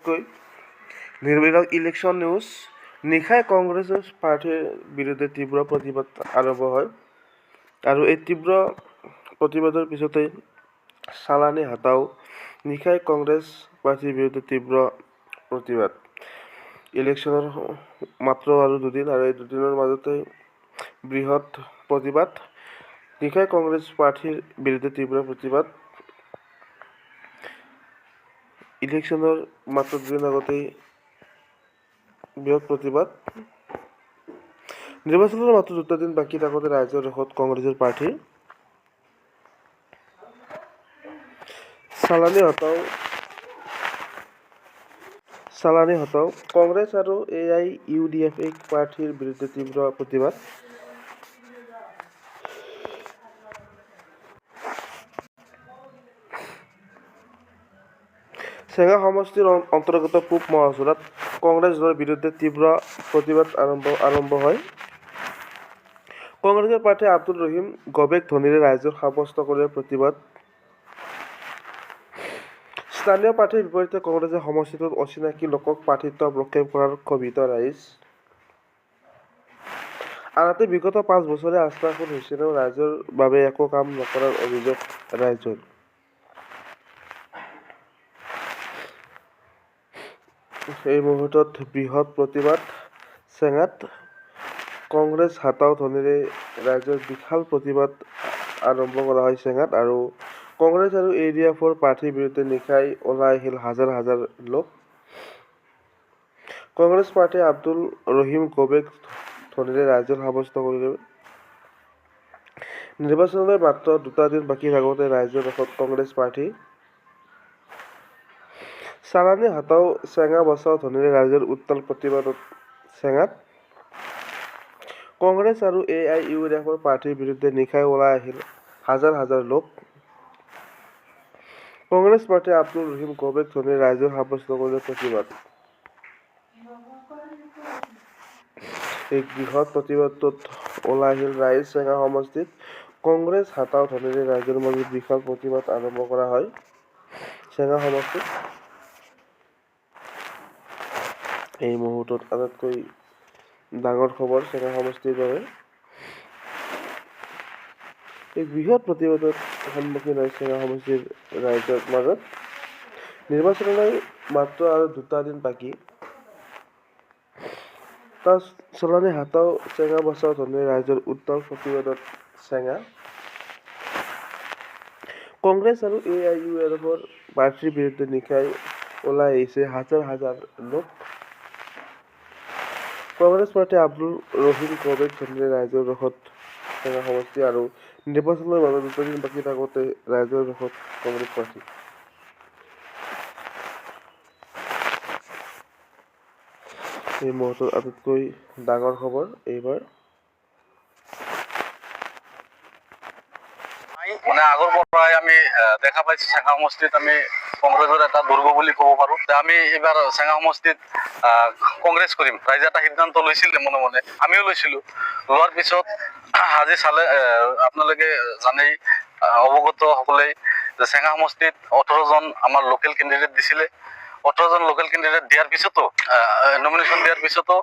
আটাইতকৈ নিৰ্ভীক election news. নিশাই কংগ্ৰেছ প্ৰাৰ্থীৰ বিৰুদ্ধে তীব্ৰ প্ৰতিবাদ আৰম্ভ হয় আৰু এই তীব্ৰ প্ৰতিবাদৰ পিছতেই চালানী হাতাও। নিশাই কংগ্ৰেছ প্ৰাৰ্থীৰ বিৰুদ্ধে তীব্ৰ প্ৰতিবাদ। ইলেকশ্যনৰ মাত্ৰ আৰু দুদিন, আৰু এই দুদিনৰ মাজতে বৃহৎ প্ৰতিবাদ। নিশাই কংগ্ৰেছ প্ৰাৰ্থীৰ বিৰুদ্ধে তীব্ৰ প্ৰতিবাদ। ইলেকশ্যনৰ মাত্ৰ দুদিন আগতেই বৃহৎ প্ৰতিবাদ। নিৰ্বাচনৰ মাত্ৰ দুটা দিন বাকী থাকোঁতে ৰাইজৰ ৰোষত কংগ্ৰেছৰ প্ৰাৰ্থী। চালানী হটাও। কংগ্ৰেছ আৰু AIUDF প্ৰাৰ্থীৰ বিৰুদ্ধে তীব্ৰ প্ৰতিবাদ। চেঙা সমষ্টিৰ অন্তৰ্গত পূব মহাজোৰাত কংগ্ৰেছ দলৰ বিৰুদ্ধে তীব্ৰ প্ৰতিবাদ আৰম্ভ হয়। কংগ্ৰেছৰ প্ৰাৰ্থী আব্দুল ৰহিম গবেক ধ্বনিৰে ৰাইজক সাব্যস্ত কৰে প্ৰতিবাদ। স্থানীয় প্ৰাৰ্থীৰ বিপৰীতে কংগ্ৰেছে সমষ্টিটোত অচিনাকি লোকক প্ৰাৰ্থিত্ব প্ৰক্ষেপ কৰাৰ ক্ষোভিত ৰাইজ। আনহাতে বিগত ৫ বছৰে আশৰাফুল হুছেইনেও ৰাইজৰ বাবে একো কাম নকৰাৰ অভিযোগ ৰাইজৰ। এই মুহূৰ্তত বৃহৎ প্ৰতিবাদ চেঙাত। কংগ্ৰেছ হাটাও ধ্বনিৰে ৰাইজৰ বিশাল প্ৰতিবাদ আৰম্ভ কৰা হয় চেঙাত। আৰু কংগ্ৰেছ আৰু AIUDFৰ প্ৰাৰ্থীৰ বিৰুদ্ধে নিশাই ওলাই আহিল হাজাৰ হাজাৰ লোক। কংগ্ৰেছ প্ৰাৰ্থী আব্দুল ৰহিম গবেক ধ্বনিৰে ৰাইজক সাব্যস্ত কৰিলে। নিৰ্বাচনলৈ মাত্ৰ দুটা দিন বাকী থাকোঁতে ৰাইজৰ ৰোষত কংগ্ৰেছ প্ৰাৰ্থী। চালানী হাটাও চেঙা বচাও ধ্বনিৰে ৰাইজৰ উত্তাল প্ৰতিবাদত চেঙাত। কংগ্ৰেছ আৰু AIUDFৰ প্ৰাৰ্থীৰ বিৰুদ্ধে নিশাই ওলাই আহিল হাজাৰ হাজাৰ লোক। কংগ্ৰেছ প্ৰাৰ্থী আব্দুল ৰহিম গবেক ধ্বনিৰে ৰাইজক সাব্যস্ত কৰিলে প্ৰতিবাদ। এই বৃহৎ প্ৰতিবাদটোত ওলাই আহিল ৰাইজ চেঙা সমষ্টিত। কংগ্ৰেছ হাটাও ধ্বনিৰে ৰাইজৰ মাজত বিশাল প্ৰতিবাদ আৰম্ভ কৰা হয় চেঙা সমষ্টিত। এই মুহূৰ্তত আটাইতকৈ ডাঙৰ খবৰ চেঙা সমষ্টিৰ বাবে। এই বৃহৎ প্ৰতিবাদৰ সন্মুখীন হয় চেঙা সমষ্টিৰ ৰাইজৰ মাজত। নিৰ্বাচনলৈ মাত্ৰ আৰু দুটা দিন বাকী। চালানী হাটাও চেঙা বচাও ধ্বনিৰে ৰাইজৰ উত্তাল প্ৰতিবাদত চেঙা। কংগ্ৰেছ আৰু AIUDFৰ প্ৰাৰ্থীৰ বিৰুদ্ধে নিশাই ওলাই আহিছে হাজাৰ হাজাৰ লোক। কংগ্ৰেছ প্ৰাৰ্থী আব্দুল ৰহিম গবেক ধ্বনিৰে ৰাইজৰ ৰোষত চেঙা সমষ্টি। আৰু নিৰ্বাচনলৈ মাত্ৰ দুটা দিন বাকী থাকোঁতে ৰাইজৰ ৰোষত কংগ্ৰেছ প্ৰাৰ্থী। এই মুহূৰ্তত আটাইতকৈ ডাঙৰ খবৰ এইবাৰ। মানে আগৰ পৰাই আমি দেখা পাইছো চেঙা সমষ্টিত আমি কংগ্ৰেছৰ এটা দুৰ্গ বুলি ক'ব পাৰো। আমি এইবাৰ চেঙা সমষ্টিত কংগ্ৰেছ কৰিম ৰাইজে এটা সিদ্ধান্ত লৈছিল মনে মনে, আমিও লৈছিলো। লোৱাৰ পিছত আজি চালে আপোনালোকে জানেই, অৱগত সকলেই যে চেঙা সমষ্টিত 18জন আমাৰ লোকেল কেণ্ডিডেট দিছিলে। 18জন লোকেল কেণ্ডিডেট দিয়াৰ পিছতো নমিনেশ্যন দিয়াৰ পিছতো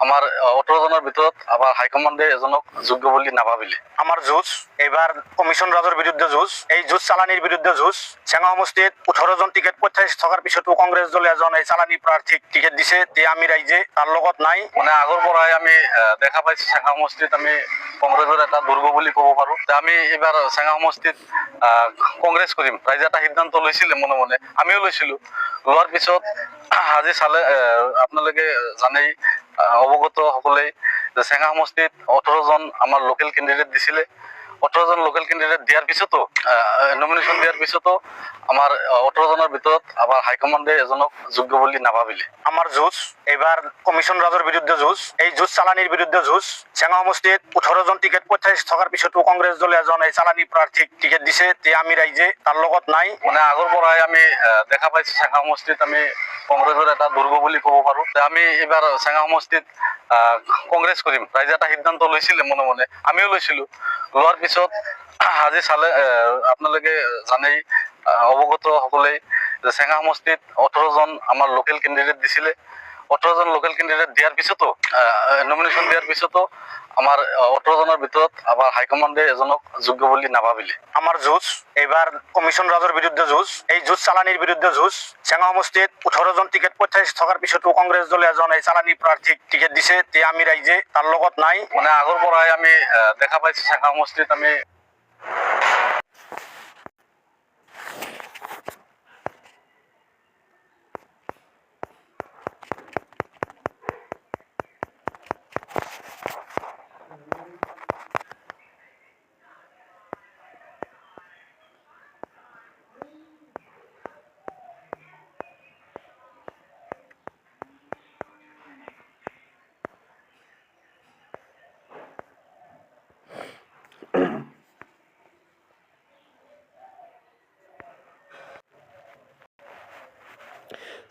আমাৰ 18জনৰ ভিতৰত আমাৰ হাইকমাণ্ডে এজনক যোগ্য বুলি নাভাবিলে। আমাৰ যুঁজ এইবাৰ কমিশ্যন ৰাজৰ বিৰুদ্ধে যুঁজ, এই যুঁজ চালানীৰ বিৰুদ্ধে যুঁজ। চেঙা সমষ্টিত 18জন টিকেট প্ৰত্যাশী থকাৰ পিছতো কংগ্ৰেছ দলে এজন এই চালানী প্ৰাৰ্থীক টিকেট দিছে। আমি ৰাইজে তাৰ লগত নাই। মানে আগৰ পৰাই আমি দেখা পাইছো চেঙা সমষ্টিত আমি কংগ্ৰেছৰ এটা দুৰ্গ বুলি ক'ব পাৰো। আমি এইবাৰ চেঙা সমষ্টিত কংগ্ৰেছ কৰিম ৰাইজে এটা সিদ্ধান্ত লৈছিল মনে মনে, আমিও লৈছিলো। লোৱাৰ পিছত আজি চালে আপোনালোকে জানেই, অৱগত সকলেই যে চেঙা সমষ্টিত 18জন আমাৰ লোকেল কেণ্ডিডেট দিছিলে। 18জন লোকেল কেণ্ডিডেট দিয়াৰ পিছতো নমিনেশ্যন দিয়াৰ পিছতো আমাৰ 18জনৰ ভিতৰত আমাৰ হাইকমাণ্ডে এজনক যোগ্য বুলি নাভাবিলে। আমাৰ যুঁজ এইবাৰ কমিশ্যন ৰাজৰ বিৰুদ্ধে যুঁজ, এই যুঁজ চালানীৰ বিৰুদ্ধে যুঁজ। চেঙা সমষ্টিত 18জন টিকেট প্ৰত্যাশী থকাৰ পিছতো কংগ্ৰেছ দলে এজন এই চালানী প্ৰাৰ্থীক টিকেট দিছে। আমি ৰাইজে তাৰ লগত নাই। মানে আগৰ পৰাই আমি দেখা পাইছো চেঙা সমষ্টিত আমি কংগ্ৰেছৰ এটা দুৰ্গ বুলি ক'ব পাৰো। আমি এইবাৰ চেঙা সমষ্টিত কংগ্ৰেছ কৰিম ৰাইজে এটা সিদ্ধান্ত লৈছিল মনে মনে, আমিও লৈছিলো। লোৱাৰ পিছত আজি চালে আপোনালোকে জানেই, অৱগত সকলেই যে চেঙা সমষ্টিত 18জন আমাৰ লোকেল কেণ্ডিডেট দিছিলে। 18জন লোকেল কেণ্ডিডেট দিয়াৰ পিছতো নমিনেশ্যন দিয়াৰ পিছতো আমাৰ 18জনৰ ভিতৰত আমাৰ হাইকমাণ্ডে এজনক যোগ্য বুলি নাভাবিলে। আমাৰ যুঁজ এইবাৰ কমিশ্যন ৰাজৰ বিৰুদ্ধে যুঁজ, এই যুঁজ চালানীৰ বিৰুদ্ধে যুঁজ। চেঙা সমষ্টিত 18জন টিকেট পঠাই থকাৰ পিছতো কংগ্ৰেছ দলে এজন এই চালানী প্ৰাৰ্থীক টিকেট দিছে। তে আমি ৰাইজে তাৰ লগত নাই। মানে আগৰ পৰাই আমি দেখা পাইছো চেঙা সমষ্টিত আমি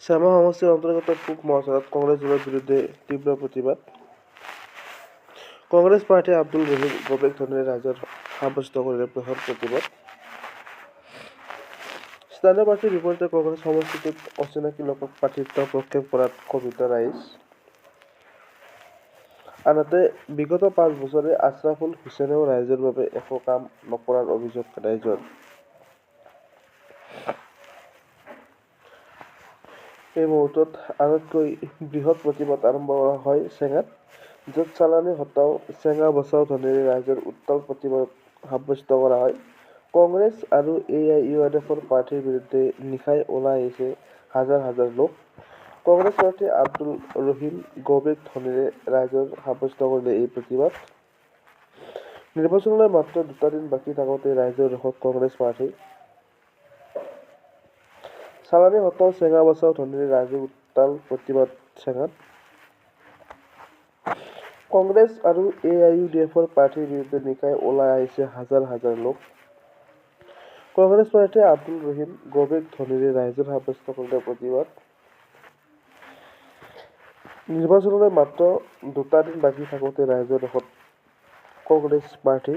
শ্যামা সমষ্টিৰ অন্তৰ্গত পূব মহাসড়ক কংগ্ৰেছ দলৰ বিৰুদ্ধে তীব্ৰ প্ৰতিবাদ। কংগ্ৰেছ প্ৰাৰ্থী আব্দুল ৰহিম গবেক ধনীৰে ৰাইজৰ সাব্যস্ত কৰিলে বৃহৎ প্ৰতিবাদ। স্থানীয় প্ৰাৰ্থীৰ বিপৰীতে কংগ্ৰেছ সমষ্টিটোত অচিনাকি লোকক প্ৰাৰ্থিত্ব প্ৰক্ষেপ কৰাত ক্ষোভিত ৰাইজ। আনহাতে বিগত 5 বছৰে আশ্ৰাফুল হুছেইনেও ৰাইজৰ বাবে একো কাম নকৰাৰ অভিযোগ ৰাইজৰ। এই মুহূৰ্তত আটাইতকৈ বৃহৎ প্ৰতিবাদ আৰম্ভ কৰা হয় চেঙাত, য'ত চালানী হটাও চেঙা বচাও ধ্বনিৰে ৰাইজৰ উত্তাল প্ৰতিবাদ সাব্যস্ত কৰা হয়। কংগ্ৰেছ আৰু AIUDFৰ প্ৰাৰ্থীৰ বিৰুদ্ধে নিশাই ওলাই আহিছে হাজাৰ হাজাৰ লোক। কংগ্ৰেছ প্ৰাৰ্থী আব্দুল ৰহিম গবেক ধনীৰে ৰাইজৰ সাব্যস্ত কৰিলে এই প্ৰতিবাদ। নিৰ্বাচনলৈ মাত্ৰ 2টা দিন বাকী থাকোঁতে ৰাইজৰ ৰোষত কংগ্ৰেছ প্ৰাৰ্থী। চালানী হটাও চেঙা বচাও ধ্বনিৰে ৰাইজৰ উত্তাল প্ৰতিবাদ চেঙাত। কংগ্ৰেছ আৰু AIUDFৰ প্ৰাৰ্থীৰ বিৰুদ্ধে নিশাই ওলাই আহিছে হাজাৰ হাজাৰ লোক। কংগ্ৰেছ প্ৰাৰ্থী আব্দুল ৰহিম গবেক ধনীৰে ৰাইজৰ সাব্যস্ত কৰিলে প্ৰতিবাদ। নিৰ্বাচনলৈ মাত্ৰ 2টা দিন বাকী থাকোঁতে ৰাইজৰ ৰোষত কংগ্ৰেছ প্ৰাৰ্থী।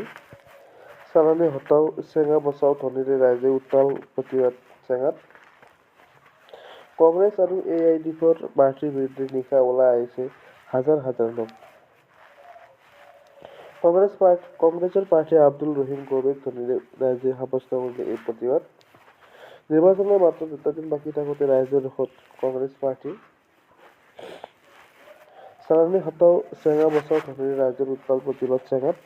চালানী হটাও চেঙা বচাও ধ্বনিৰে ৰাইজে উত্তাল প্ৰতিবাদ চেঙাত। কংগ্ৰেছ আৰু AIUDFৰ প্ৰাৰ্থীৰ বিৰুদ্ধে নিশাই ওলাই আহিছে হাজাৰ হাজাৰ লোক। কংগ্ৰেছৰ প্ৰাৰ্থী আব্দুল ৰহিম গবেক ধনীৰে ৰাইজে সাব্যস্ত কৰিলে এই প্ৰতিবাদ। নিৰ্বাচনলৈ মাত্ৰ 2টা দিন বাকী থাকোঁতে ৰাইজৰ ৰোষত কংগ্ৰেছ প্ৰাৰ্থী। চালানী হটাও চেঙা বচাও ধ্বনিৰে ৰাইজৰ উত্তাল প্ৰতিবাদ চেঙাত।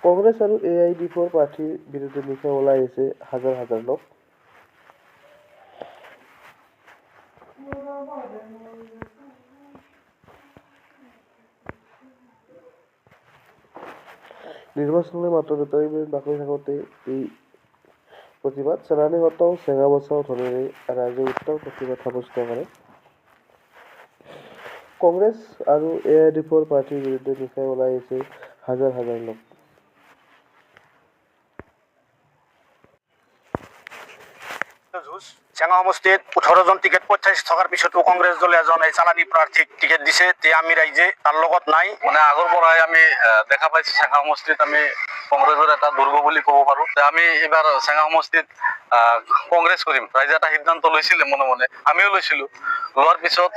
কংগ্ৰেছ আৰু AIUDFৰ প্ৰাৰ্থীৰ বিৰুদ্ধে নিশাই ওলাই আহিছে হাজাৰ হাজাৰ লোক। নিৰ্বাচনলৈ মাত্ৰ 2টা দিন বাকী থাকোঁতে এই প্ৰতিবাদ। চালানী হটাও চেঙা বচাও ধ্বনিৰে ৰাইজে উত্তাল প্ৰতিবাদ সাব্যস্ত কৰে। কংগ্ৰেছ আৰু AIUDFৰ প্ৰাৰ্থীৰ বিৰুদ্ধে নিশাই ওলাই আহিছে হাজাৰ হাজাৰ লোক। চেঙা সমষ্টিত 18জন টিকেট পঠাই থকাৰ পিছতো কংগ্ৰেছ দলে এজন এই চালানী প্ৰাৰ্থীক টিকেট দিছে। তে আমি ৰাইজে তাৰ লগত নাই। মানে আগৰ পৰাই আমি দেখা পাইছো চেঙা সমষ্টিত আমি কংগ্ৰেছৰ এটা দুৰ্গ বুলি ক'ব পাৰো। আমি এইবাৰ চেঙা সমষ্টিত কংগ্ৰেছ কৰিম ৰাইজে এটা সিদ্ধান্ত লৈছিলে মনে মনে, আমিও লৈছিলো। লোৱাৰ পিছত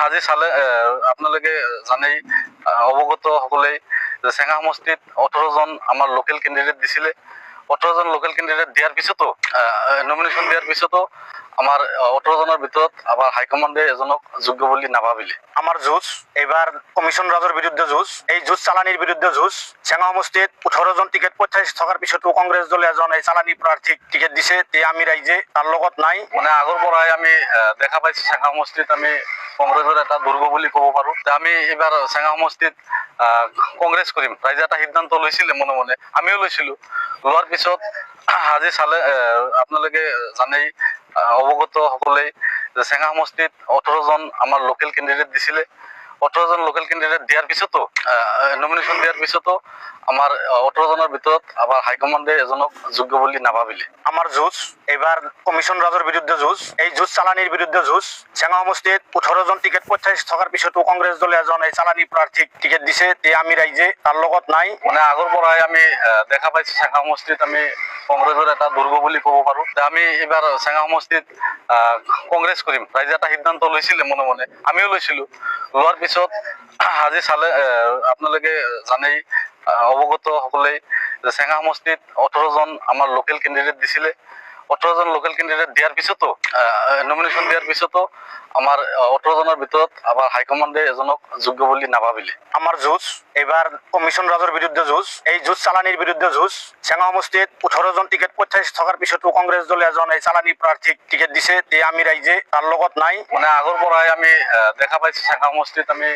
আজি চালে আপোনালোকে জানেই অৱগত সকলেই যে চেঙা সমষ্টিত 18জন আমাৰ লোকেল কেণ্ডিডেট দিছিলে। 18জন লোকেল কেণ্ডিডেট দিয়াৰ পিছতো নমিনেশ্যন দিয়াৰ পিছতো আমাৰ 18জনৰ ভিতৰত আমাৰ হাইকমাণ্ডে এজনক যোগ্য বুলি নাভাবিলে। আমাৰ যুঁজ এইবাৰ কমিশ্যন ৰাজৰ বিৰুদ্ধে যুঁজ, এই যুঁজ চালানীৰ বিৰুদ্ধে যুঁজ। চেঙা সমষ্টিত 18জন টিকেট পঠাই থকাৰ পিছতো কংগ্ৰেছ দলে এজন এই চালানী প্ৰাৰ্থীক টিকেট দিছে। তে আমি ৰাইজে তাৰ লগত নাই। মানে আগৰ পৰাই আমি দেখা পাইছো চেঙা সমষ্টিত আমি কংগ্ৰেছৰ এটা দুৰ্গ বুলি ক'ব পাৰো। আমি এইবাৰ চেঙা সমষ্টিত কংগ্ৰেছ কৰিম ৰাইজে এটা সিদ্ধান্ত লৈছিলে মনে মনে, আমিও লৈছিলো। লোৱাৰ পিছত আজি চালে আপোনালোকে জানেই অৱগত সকলেই যে চেঙা সমষ্টিত 18জন আমাৰ লোকেল কেণ্ডিডেট দিছিলে। 18 জন লোকেল ক্যান্ডিডেট দেওয়াৰ পিছতো নমিনেশন দেওয়াৰ পিছতো আমাৰ 18 জনেৰ ভিতৰত আবার হাইকমান্ডে এজনক যোগ্য বলি নাভাবিলে। আমার যুঁজ এবার কমিশন রাজের বিরুদ্ধে যুঁজ, এই যুঁজ চালানির বিরুদ্ধে যুঁজ। চেঙ্গা সমষ্টিত 18 জন টিকেট প্রত্যাশী থাকার পিছতো কংগ্রেস দলে এজন এই চালানি প্রার্থীক টিকেট দিছে, তে আমি রাইজে তার লগত নাই। মানে আগৰ পৰাই আমি দেখা পাইছো চেঙ্গা সমষ্টিত আমি কংগ্ৰেছৰ এটা দুৰ্গ বুলি ক'ব পাৰো। আমি এবাৰ চেঙ্গা সমষ্টিত কংগ্ৰেছ কৰিম ৰাইজে এটা সিদ্ধান্ত লৈছিলে মনে মনে, আমিও লৈছিলো। লোৱাৰ পিছত আজি চালে আপোনালোকে জানেই অৱগত সকলেই যে চেঙ্গা সমষ্টিত 18 জন আমাৰ লোকেল কেণ্ডিডেট দিছিলে। 18 জন লোকেল কেণ্ডিডেট দিয়াৰ পিছতো নমিনেশ্যন দিয়াৰ পিছতো আমাৰ 18 জনেৰ ভিতৰত আবার হাইকমান্ডে এজনক যোগ্য বলি নাভাবিলে। আমার যুঁজ এবার কমিশন রাজের বিরুদ্ধে যুঁজ, এই যুঁজ চালানির বিরুদ্ধে যুঁজ। চেঙ্গা সমষ্টিত 18 জন টিকেট প্রত্যাশী থাকার পিছতো কংগ্রেস দলে এজন এই চালানি প্রার্থীক টিকেট দিছে, তে আমি রাইজে তার লগত নাই। মানে আগৰ পৰাই আমি দেখা পাইছো চেঙ্গা সমষ্টিত আমি